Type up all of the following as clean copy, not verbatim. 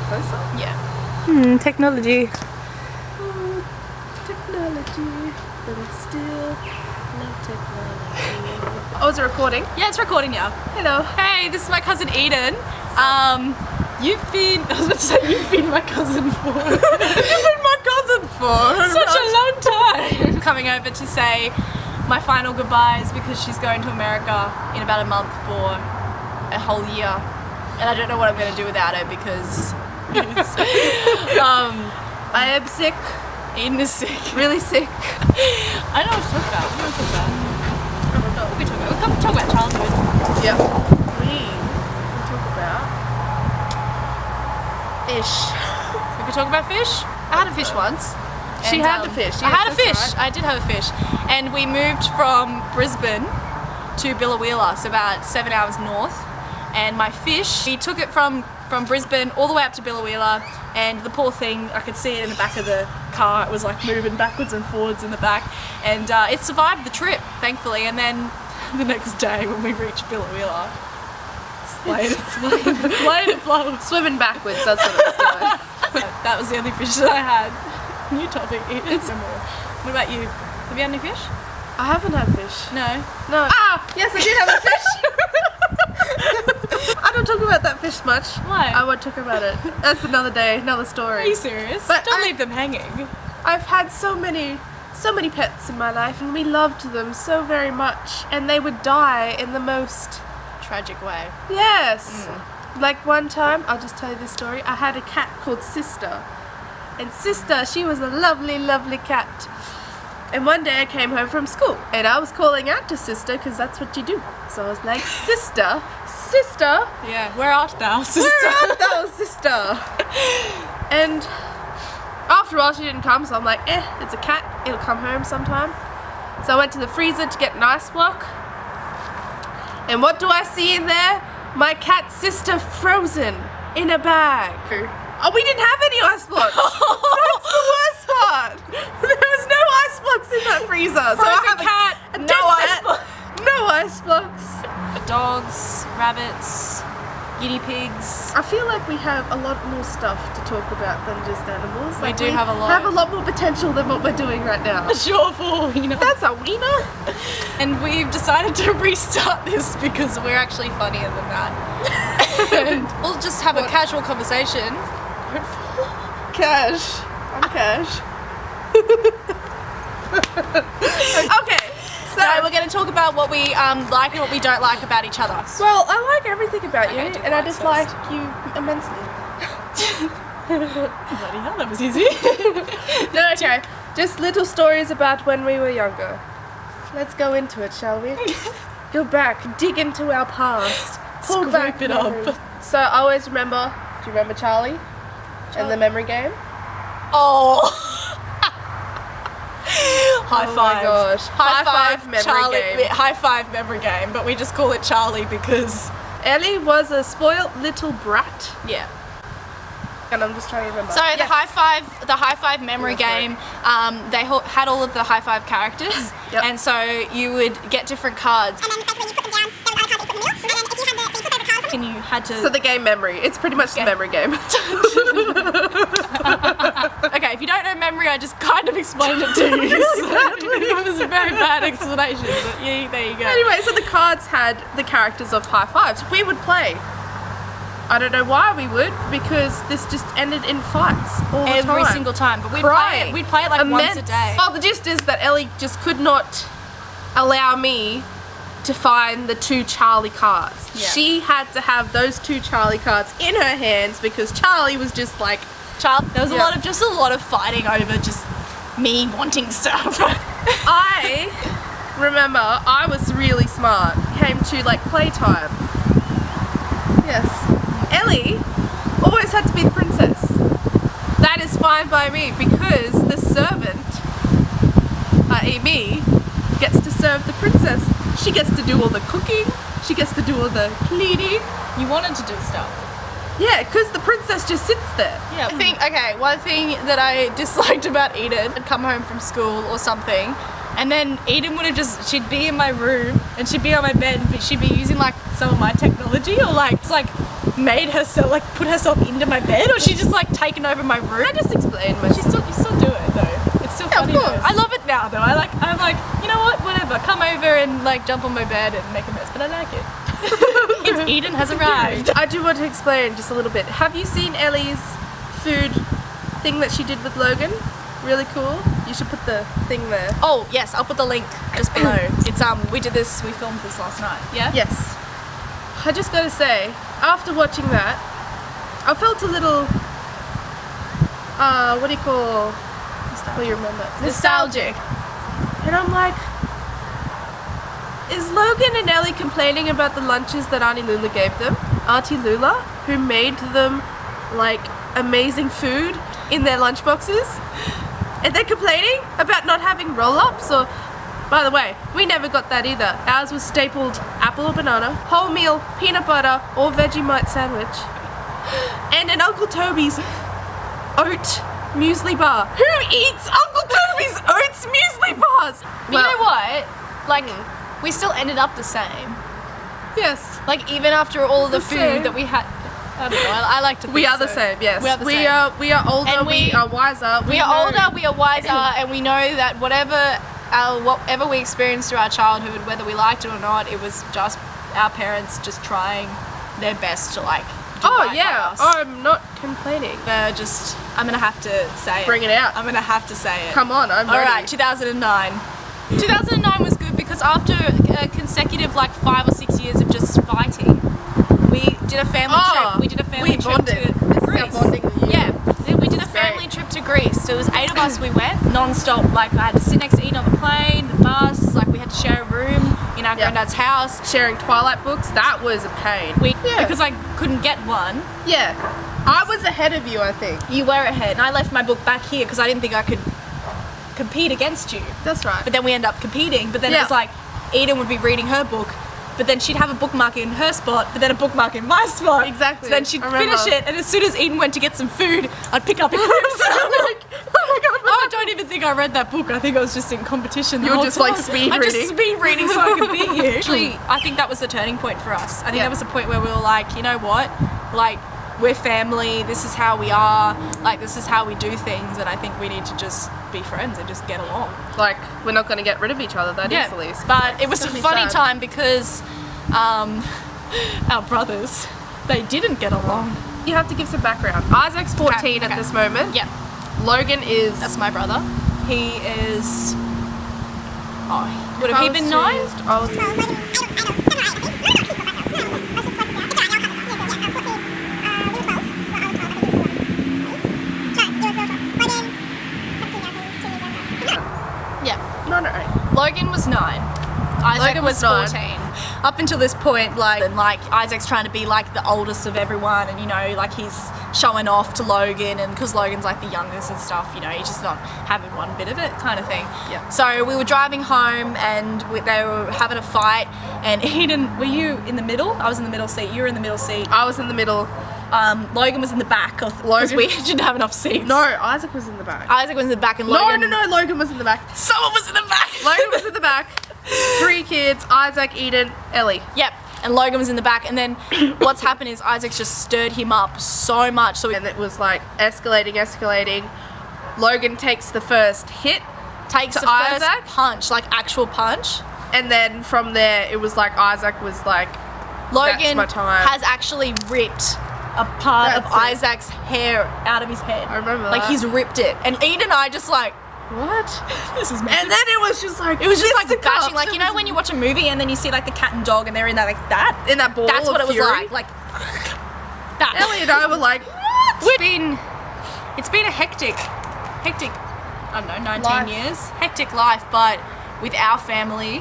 closer? Yeah. Technology. Oh, technology. But I still love technology. Oh, is it recording? Yeah, it's recording now. Hello. Hey, this is my cousin Eden. You've been my cousin for You've been my cousin for such a long time. Coming over to say my final goodbyes because she's going to America in about a month for a whole year. And I don't know what I'm going to do without her because I am sick. Eden is sick. Really sick. I don't know what to talk about. What do you want to talk about? I don't know. What we talk about? We'll talk about childhood. Yep. We can talk about fish. We could talk about fish. I had a fish once. She And, had the fish. I Yes, had a that's fish. right. I did have a fish. And we moved from Brisbane to Billawheeler, so about 7 hours north. And my fish, we took it from Brisbane all the way up to Billawheeler, and the poor thing, I could see it in the back of the car. It was like moving backwards and forwards in the back, and it survived the trip, thankfully. And then the next day when we reached Billawheeler, it's laid it flows. Swimming backwards, that's what it was doing. That was the only fish that I had. New topic. What about you? Have you had any fish? I haven't had fish. No. No. Ah! Yes, I did have a fish! I don't talk about that fish much. Why? I won't talk about it. That's another day, another story. Are you serious? But don't leave them hanging. I've had so many pets in my life, and we loved them so very much, and they would die in the most Tragic way. Yes. Like one time, I'll just tell you this story. I had a cat called Sister. And Sister, she was a lovely, lovely cat. And one day I came home from school and I was calling out to Sister because that's what you do. So I was like, Sister, Sister. Yeah, where art thou, sister? Where art thou, Sister? And after a while she didn't come, so I'm like, it's a cat. It'll come home sometime. So I went to the freezer to get an ice block. And what do I see in there? My cat Sister frozen in a bag. Oh, we didn't have any ice blocks. That's the worst part. There was no ice blocks in that freezer. So I have a dead cat. No ice blocks. Dogs, rabbits, guinea pigs. I feel like we have a lot more stuff to talk about than just animals. We do have a lot. Have a lot more potential than what we're doing right now. Sure, for wiener. That's a wiener. And we've decided to restart this because we're actually funnier than that. And we'll just have a casual conversation. Cash. I'm Cash. Okay. So No, we're going to talk about what we like and what we don't like about each other. well, I like everything about you, Okay, do and I mine dislike first. you immensely. Bloody hell, that was easy. No, okay. Just little stories about when we were younger. Let's go into it, shall we? Go back, dig into our past. Pull Scrape back it up. memories. So I always remember, do you remember Charlie? And the memory game? Oh. High Oh five. my gosh. High five memory Charlie, game. High five memory game, but we just call it Charlie because Ellie was a spoiled little brat. yeah. And I'm just trying to remember. So Yes. the high five memory game, they had all of the high five characters, Yep. and so you would get different cards. And then basically you put them down, there were other cards you put them in, and then if you had the, so you flip over the cards. And you had to. So the game memory. It's pretty much the Yeah. memory game. Okay, if you don't know memory, I just kind of explained it to you. It was a very bad explanation, but yeah, there you go. Anyway, so the cards had the characters of high fives. We would play. I don't know why we would, because this just ended in fights all the time. Every single time, but we'd Crying. play it like once a day. Well, the gist is that Ellie just could not allow me to find the two Charlie cards. Yeah. She had to have those two Charlie cards in her hands because Charlie was just like, There was Yeah. a lot of fighting over just me wanting stuff. I remember I was really smart. Came to like playtime. Yes. Ellie always had to be the princess. That is fine by me because the servant, i.e. me, gets to serve the princess. She gets to do all the cooking. She gets to do all the cleaning. You wanted to do stuff. Yeah, because the princess just sits there. Yeah. One thing that I disliked about Eden, I'd come home from school or something, and then Eden would have she'd be in my room and she'd be on my bed, but she'd be using like some of my technology or like, it's like made herself, like put herself into my bed, or she just like taken over my room? I just explained my. You still do it though. It's still funny. of course. Though. I love it now though. I'm like, you know what? Whatever. Come over and like jump on my bed and make a mess, but I like it. It's Eden has arrived. I do want to explain just a little bit. Have you seen Ellie's food thing that she did with Logan? Really cool. You should put the thing there. Oh yes, I'll put the link just below. It's we filmed this last night. Yeah. Yes. I just gotta say, after watching that, I felt a little, what do you call, what do you remember? Nostalgic. And I'm like, is Logan and Ellie complaining about the lunches that Auntie Lula gave them? Auntie Lula, who made them, like, amazing food in their lunchboxes? And they're complaining about not having roll-ups? Or, by the way, we never got that either. Ours was stapled apple or banana, wholemeal, peanut butter, or Vegemite sandwich. And an Uncle Toby's oat muesli bar. Who eats Uncle Toby's oats muesli bars? But you know what? Like, we still ended up the same. Yes. Like, even after all of the The food same. that we had. I don't know, I like to think We are the so. same, yes. We are the we same. We are older, And we are wiser. We are older, we are wiser, and we know that whatever we experienced through our childhood, whether we liked it or not, it was just our parents just trying their best to like do Oh right yeah, by us. I'm not complaining. I'm gonna have to say it. Bring it out. I'm gonna have to say it. Come on, I'm All ready. right, 2009. 2009 was good because after a consecutive like 5 or 6 years of just fighting, we did a family trip. We did a family trip bonded. to This is Greece. our bonding year. Yeah, we did a family trip to Greece. So it was 8 of us. We went non-stop. Like I had to sit next to Edie on the plane, the bus. Like we had to share a room in our granddad's house. Sharing Twilight books, that was a pain. Because I couldn't get one. Yeah. I was ahead of you, I think. You were ahead, and I left my book back here because I didn't think I could compete against you. That's right. But then we end up competing. But then it was like Eden would be reading her book, but then she'd have a bookmark in her spot, but then a bookmark in my spot. Exactly. So then she'd I remember. finish it, and as soon as Eden went to get some food, I'd pick up a quiz. I'm like, oh my god! I don't even think I read that book. I think I was just in competition. You were just like speed I just reading. speed reading so I could beat you. Actually, I think that was the turning point for us. I think that was the point where we were like, you know what, like. We're family, this is how we are, like this is how we do things, and I think we need to just be friends and just get along. Like, we're not going to get rid of each other that easily. But it was a It's gonna be funny sad. time because our brothers, they didn't get along. You have to give some background. Isaac's 14 at okay. this moment. Yeah, Logan is... that's my brother. He is, would have he been 9? I was Yeah. not right. Logan was 9. Isaac Logan was was 14. Up until this point, like Isaac's trying to be like the oldest of everyone, and you know, like he's showing off to Logan, and because Logan's like the youngest and stuff, you know, he's just not having one bit of it, kind of thing. Yeah. So we were driving home, and they were having a fight, and Eden, were you in the middle? I was in the middle seat. You were in the middle seat. I was in the middle. Logan was in the back because we didn't have enough seats. No, Isaac was in the back. Isaac was in the back, and Logan. No, Logan was in the back. Someone was in the back. Logan was in the back. 3 kids, Isaac, Eden, Ellie. Yep, and Logan was in the back, and then what's happened is Isaac's just stirred him up so much. So And it was like escalating. Logan takes the first hit, takes to the first Isaac? punch, like actual punch. and then from there it was like Isaac was like, Logan my time. has actually ripped a part of That's it. Isaac's hair out of his head. I remember Like that. he's ripped it, and Eden and I just like, what? this is And then it was just like, it was just like fisticuffs. bashing, like you know when you watch a movie and then you see like the cat and dog and they're in that like that. in that ball That's of what it was fury. like that. Ellie and I were like, It's been a hectic, I don't know, 19 Life. years. Hectic life, but with our family,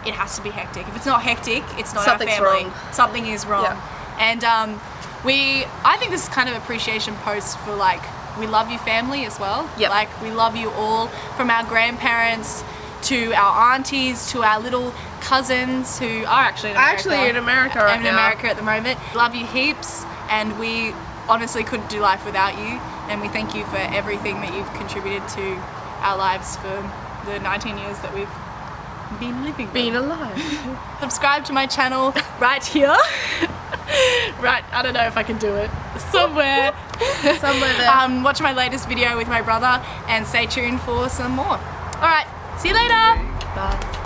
it has to be hectic. If it's not hectic, it's not Something's our family. wrong. Something is wrong. Yeah. And I think this is kind of appreciation post for like, we love you family as well. Yep. Like we love you all, from our grandparents to our aunties to our little cousins who are actually in America. in America right in now. America at the moment. Love you heaps, and we honestly couldn't do life without you, and we thank you for everything that you've contributed to our lives for the 19 years that we've been living. Being alive. Subscribe to my channel right here. Right, I don't know if I can do it. Somewhere. Somewhere there. Watch my latest video with my brother and stay tuned for some more. Alright, see you later. Bye.